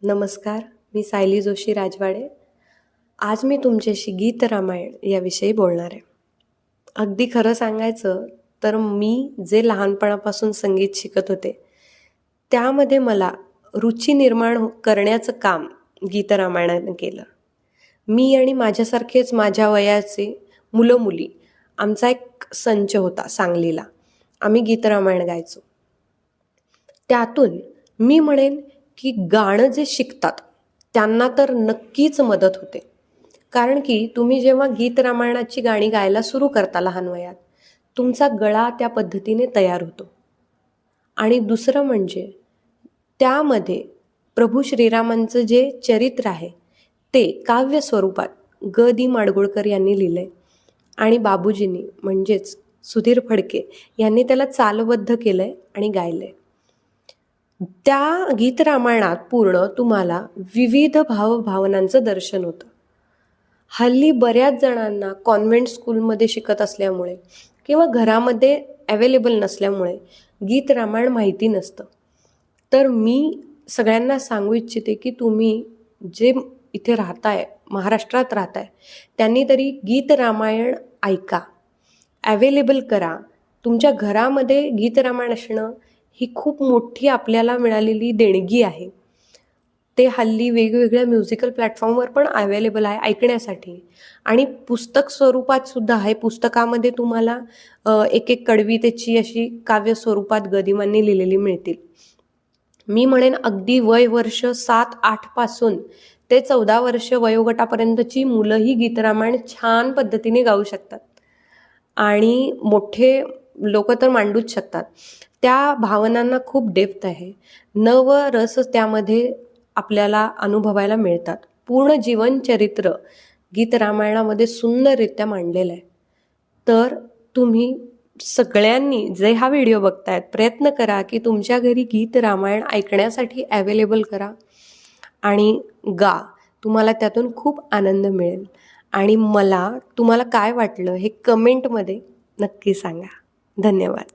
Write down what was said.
नमस्कार, मी सायली जोशी राजवाडे. आज मी तुमच्याशी गीत रामायण याविषयी बोलणार आहे. अगदी खरं सांगायचं तर मी जे लहानपणापासून संगीत शिकत होते त्यामध्ये मला रुची निर्माण करण्याचं काम गीत रामायणाने केलं. मी आणि माझ्यासारखेच माझ्या वयाचे मुलं मुली आमचा एक संच होता सांगलीला. आम्ही गीत रामायण गायचो. त्यातून मी म्हणेन की गाणं जे शिकतात त्यांना तर नक्कीच मदत होते. कारण की तुम्ही जेव्हा गीत रामायणाची गाणी गायला सुरू करता लहान वयात, तुमचा गळा त्या पद्धतीने तयार होतो. आणि दुसरं म्हणजे त्यामध्ये प्रभू श्रीरामांचं जे चरित्र आहे ते काव्य स्वरूपात ग दी माडगुळकर यांनी लिहिलंय आणि बाबूजींनी म्हणजेच सुधीर फडके यांनी त्याला चालबद्ध केलंय आणि गायलंय. त्या गीत रामायणात पूर्ण तुम्हाला विविध भावभावनांचं दर्शन होतं. हल्ली बऱ्याच जणांना कॉन्व्हेंट स्कूलमध्ये शिकत असल्यामुळे किंवा घरामध्ये अवेलेबल नसल्यामुळे गीत रामायण माहिती नसतं. तर मी सगळ्यांना सांगू इच्छिते की तुम्ही जे इथे राहताय, महाराष्ट्रात राहताय, त्यांनी तरी गीत रामायण ऐका, अवेलेबल करा. तुमच्या घरामध्ये गीत रामायण असणं ही खूप मोठी आपल्याला मिळालेली देणगी आहे. ते हल्ली वेगवेगळ्या म्युझिकल प्लॅटफॉर्मवर पण अवेलेबल आहे ऐकण्यासाठी आणि पुस्तक स्वरूपात सुद्धा आहे. पुस्तकामध्ये तुम्हाला एक एक कवितेची अशी काव्य स्वरूपात गदिमांनी लिहिलेली मिळतील. मी म्हणेन अगदी वय वर्ष 7-8 पासून ते 14 वर्ष वयोगटापर्यंतची मुलंही गीत रामायण छान पद्धतीने गाऊ शकतात आणि मोठे लोक तर मांडूच शकतात. त्या भावनांना खूप डेप्थ आहे, नव रस त्यामध्ये आपल्याला अनुभवायला मिळतात. पूर्ण जीवनचरित्र गीत रामायणामध्ये सुंदररित्या मांडलेलं आहे. तर तुम्ही सगळ्यांनी जे हा व्हिडिओ बघतायत प्रयत्न करा की तुमच्या घरी गीत रामायण ऐकण्यासाठी अवेलेबल करा आणि गा. तुम्हाला त्यातून खूप आनंद मिळेल आणि मला तुम्हाला काय वाटलं हे कमेंटमध्ये नक्की सांगा. धन्यवाद.